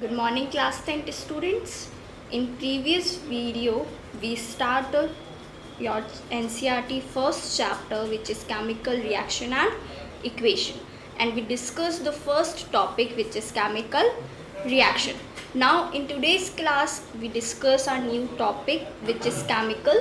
Good morning class 10 students. In previous video we started your NCERT first chapter, which is chemical reaction and equation, and we discussed the first topic, which is chemical reaction. Now in today's class we discuss our new topic, which is chemical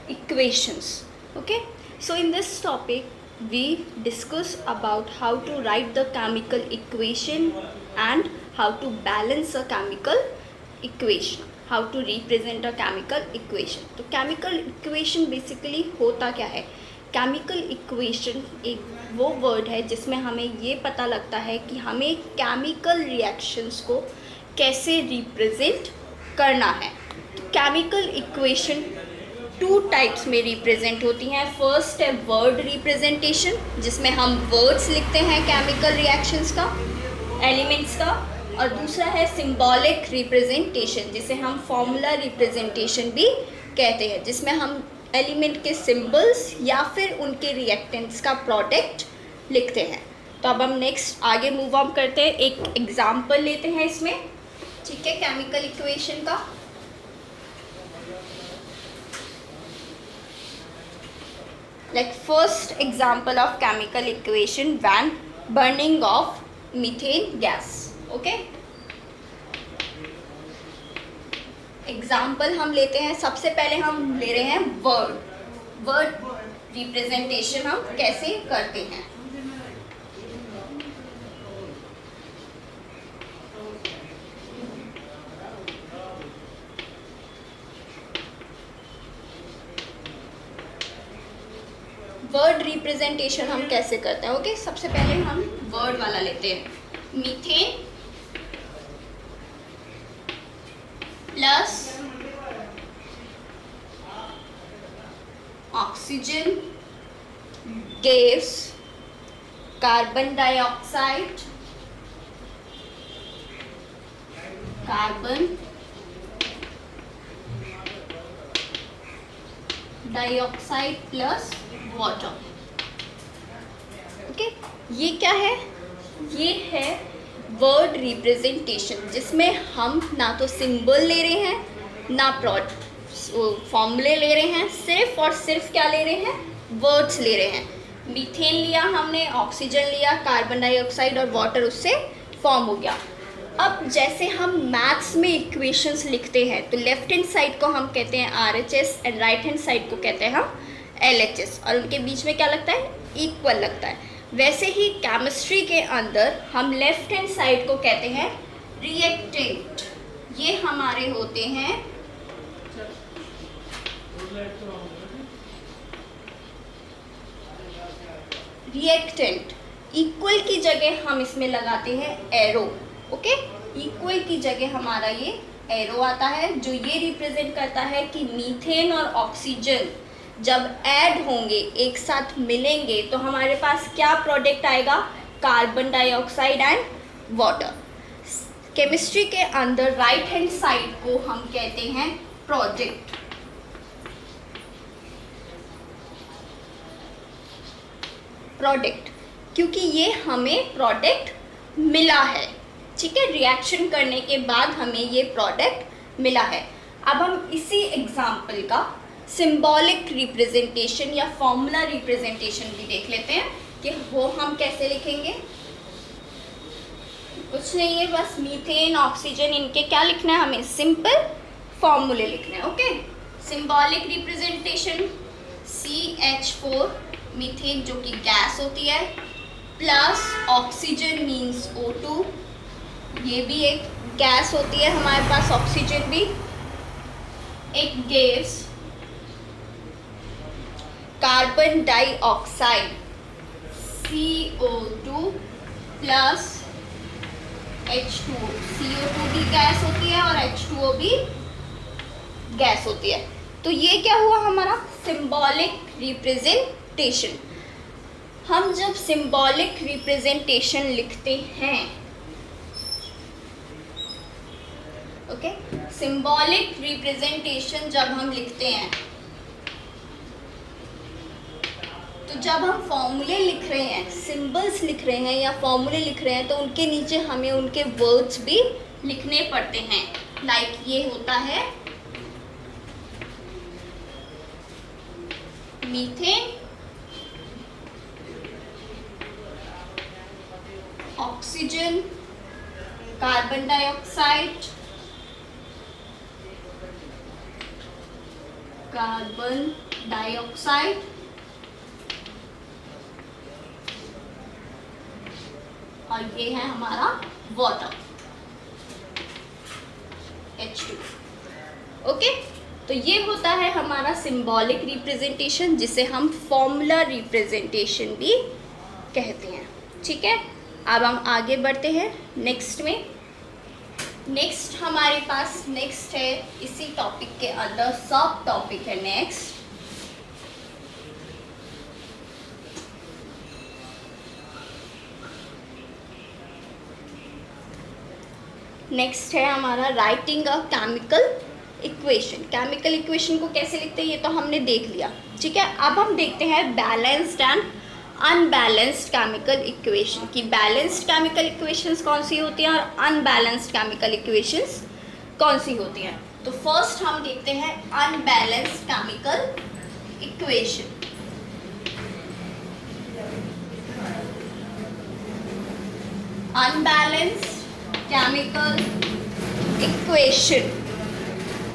equations. Okay, so in this topic we discuss about how to write the chemical equation and how to balance a chemical equation, how to represent a chemical equation. तो chemical equation basically होता क्या है? chemical equation एक वो word है जिसमें हमें ये पता लगता है कि हमें chemical reactions को कैसे रिप्रेजेंट करना है. तो chemical equation टू टाइप्स में रिप्रेजेंट होती हैं. फर्स्ट है वर्ड रिप्रेजेंटेशन, जिसमें हम वर्ड्स लिखते हैं केमिकल रिएक्शंस का, एलिमेंट्स का, और दूसरा है सिंबॉलिक रिप्रेजेंटेशन, जिसे हम फॉर्मूला रिप्रेजेंटेशन भी कहते हैं, जिसमें हम एलिमेंट के सिंबल्स या फिर उनके रिएक्टेंट्स का प्रोडक्ट लिखते हैं. तो अब हम नेक्स्ट आगे मूव ऑन करते हैं. एक एग्जाम्पल लेते हैं इसमें, ठीक है, केमिकल इक्वेशन का. Like first example of chemical equation when burning of methane gas. Okay, example हम लेते हैं. सबसे पहले हम ले रहे हैं वर्ड रिप्रेजेंटेशन हम कैसे करते हैं. वर्ड रिप्रेजेंटेशन हम कैसे करते हैं. ओके, सबसे पहले हम वर्ड वाला लेते हैं. Methane plus oxygen gas carbon dioxide, carbon dioxide plus water. Okay, ये क्या है? ये है वर्ड रिप्रेजेंटेशन, जिसमें हम ना तो सिंबल ले रहे हैं ना फॉर्मूले ले रहे हैं, सिर्फ और सिर्फ क्या ले रहे हैं? वर्ड्स ले रहे हैं. मीथेन लिया हमने, ऑक्सीजन लिया, कार्बन डाइऑक्साइड और वाटर उससे फॉर्म हो गया. अब जैसे हम मैथ्स में इक्वेशंस लिखते हैं तो लेफ्ट हैंड साइड को हम कहते हैं RHS and right hand side को कहते हैं हम LHS, और उनके बीच में क्या लगता है? इक्वल लगता है. वैसे ही केमिस्ट्री के अंदर हम लेफ्ट हैंड साइड को कहते हैं रिएक्टेंट. ये हमारे होते हैं रिएक्टेंट. इक्वल की जगह हम इसमें लगाते हैं एरो. ओके, इक्वल की जगह हमारा ये एरो आता है, जो ये रिप्रेजेंट करता है कि मीथेन और ऑक्सीजन जब ऐड होंगे, एक साथ मिलेंगे, तो हमारे पास क्या प्रोडक्ट आएगा? Carbon dioxide and water. Chemistry के अंदर राइट हैंड साइड को हम कहते हैं प्रोडक्ट. क्योंकि ये हमें प्रोडक्ट मिला है. ठीक है, रिएक्शन करने के बाद हमें ये प्रोडक्ट मिला है. अब हम इसी एग्जाम्पल का सिंबॉलिक रिप्रेजेंटेशन या फॉर्मूला रिप्रेजेंटेशन भी देख लेते हैं कि वो हम कैसे लिखेंगे. कुछ नहीं है, बस मीथेन ऑक्सीजन, इनके क्या लिखना है? हमें सिंपल फॉर्मूले लिखने हैं. Okay, symbolic representation CH4 methane जो कि गैस होती है, प्लस ऑक्सीजन मीन्स O2, ये भी एक गैस होती है हमारे पास, ऑक्सीजन भी एक gas, carbon dioxide CO2 plus H2O. CO2 भी गैस होती है और H2O भी गैस होती है. तो ये क्या हुआ हमारा? Symbolic representation. हम जब सिंबॉलिक रिप्रेजेंटेशन लिखते हैं, ओके, सिंबॉलिक रिप्रेजेंटेशन जब हम लिखते हैं, तो जब हम फॉर्मूले लिख रहे हैं, सिंबल्स लिख रहे हैं या फॉर्मूले लिख रहे हैं, तो उनके नीचे हमें उनके वर्ड्स भी लिखने पड़ते हैं। लाइक ये होता है methane, oxygen, carbon dioxide, carbon dioxide और ये है हमारा वाटर H2। ओके, तो ये होता है हमारा सिंबॉलिक रिप्रेजेंटेशन, जिसे हम फॉर्मूला रिप्रेजेंटेशन भी कहते हैं। ठीक है, अब हम आगे बढ़ते हैं नेक्स्ट में। नेक्स्ट हमारे पास नेक्स्ट है, इसी टॉपिक के अंदर सब टॉपिक है नेक्स्ट। नेक्स्ट है हमारा writing a chemical equation. Chemical equation को कैसे लिखते हैं ये तो हमने देख लिया। ठीक है, अब हम देखते हैं balanced and unbalanced chemical equation की बैलेंस्ड केमिकल इक्वेशंस कौन सी होती हैं और अनबैलेंस्ड केमिकल इक्वेशंस कौन सी होती हैं। तो फर्स्ट हम देखते हैं unbalanced chemical equation. Unbalanced chemical equation,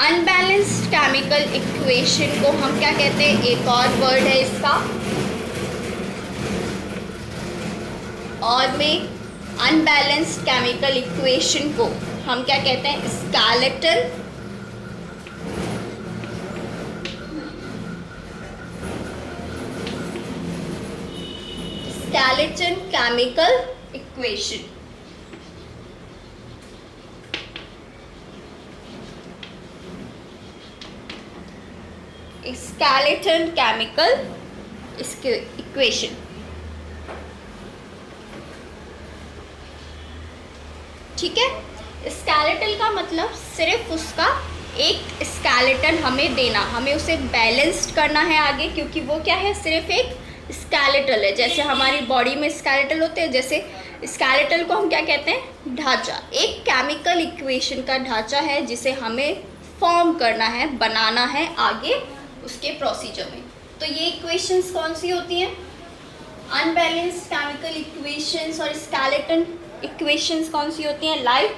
unbalanced chemical equation को हम क्या कहते हैं, एक और वर्ड है इसका, और में अनबैलेंस्ड केमिकल इक्वेशन को हम क्या कहते हैं, skeletal chemical equation. Skeleton chemical equation. ठीक है, स्केलेटल का मतलब सिर्फ उसका एक स्केलेटन हमें देना, हमें उसे बैलेंस्ड करना है आगे, क्योंकि वो क्या है, सिर्फ एक स्केलेटल है। जैसे हमारी बॉडी में स्केलेटल होते हैं, जैसे स्केलेटल को हम क्या कहते हैं, ढांचा। एक केमिकल इक्वेशन का ढांचा है जिसे हमें फॉर्म करना है, बनाना है आगे उसके प्रोसीजर में। तो ये इक्वेशंस कौन सी होती हैं, अनबैलेंस्ड केमिकल इक्वेशंस और स्केलेटन इक्वेशंस कौन सी होती हैं, like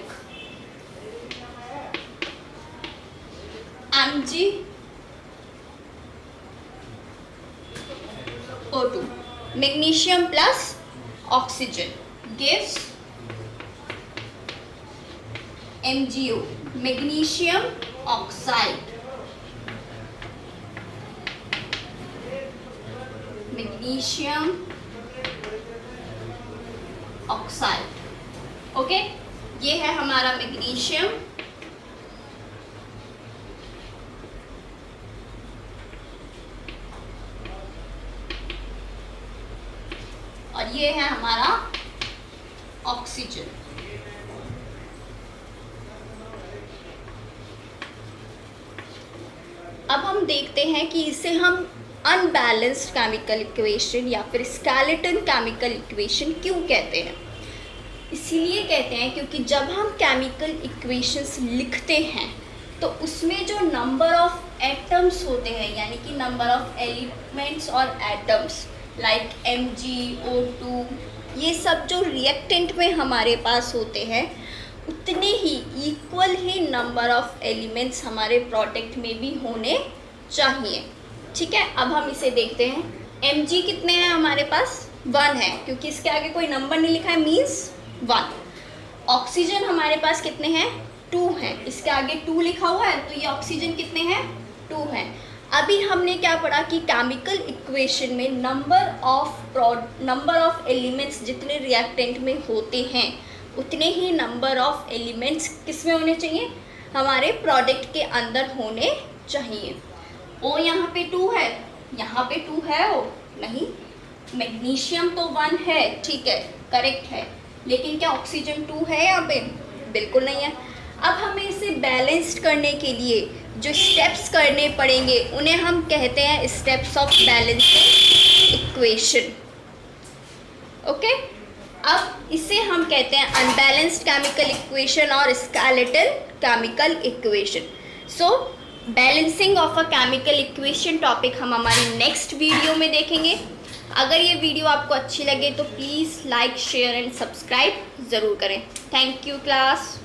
MgO2, magnesium plus oxygen gives MgO, magnesium oxide, magnesium oxide. Okay, ये है हमारा मैग्नीशियम, और ये है हमारा ऑक्सीजन। अब हम देखते हैं कि इसे हम अनबैलेंस्ड केमिकल इक्वेशन या फिर स्केलेटन केमिकल इक्वेशन क्यों कहते हैं। इसीलिए कहते हैं क्योंकि जब हम केमिकल इक्वेशंस लिखते हैं तो उसमें जो नंबर ऑफ एटम्स होते हैं, यानी कि नंबर ऑफ एलिमेंट्स और एटम्स लाइक MgO2, ये सब जो रिएक्टेंट में हमारे पास होते हैं, उतने ही इक्वल ही नंबर ऑफ एलिमेंट्स हमारे प्रोडक्ट में भी होने चाहिए। ठीक है, अब हम इसे देखते हैं। Mg कितने हैं हमारे पास, 1 है, क्योंकि इसके आगे कोई नंबर नहीं लिखा है, मीन्स 1। ऑक्सीजन हमारे पास कितने हैं, 2 हैं, इसके आगे 2 लिखा हुआ है, तो ये ऑक्सीजन कितने हैं, 2 हैं। अभी हमने क्या पढ़ा कि केमिकल इक्वेशन में नंबर ऑफ एलिमेंट्स जितने रिएक्टेंट में होते हैं उतने ही नंबर ऑफ एलिमेंट्स किस में होने चाहिए, हमारे प्रोडक्ट के अंदर होने चाहिए। ओ यहाँ पे 2 है, यहाँ पे 2 है, ओ नहीं, मैग्नीशियम तो 1 है, ठीक है, करेक्ट है, लेकिन क्या ऑक्सीजन 2 है यहाँ पे, बिल्कुल नहीं है। अब हमें इसे बैलेंस्ड करने के लिए जो स्टेप्स करने पड़ेंगे उन्हें हम कहते हैं steps of balancing equation. Okay, अब इसे हम कहते हैं अनबैलेंस्ड केमिकल इक्वेशन और skeletal chemical equation. So balancing of a chemical equation topic हम हमारी नेक्स्ट वीडियो में देखेंगे। अगर ये वीडियो आपको अच्छी लगे तो please like share and subscribe ज़रूर करें। Thank you class.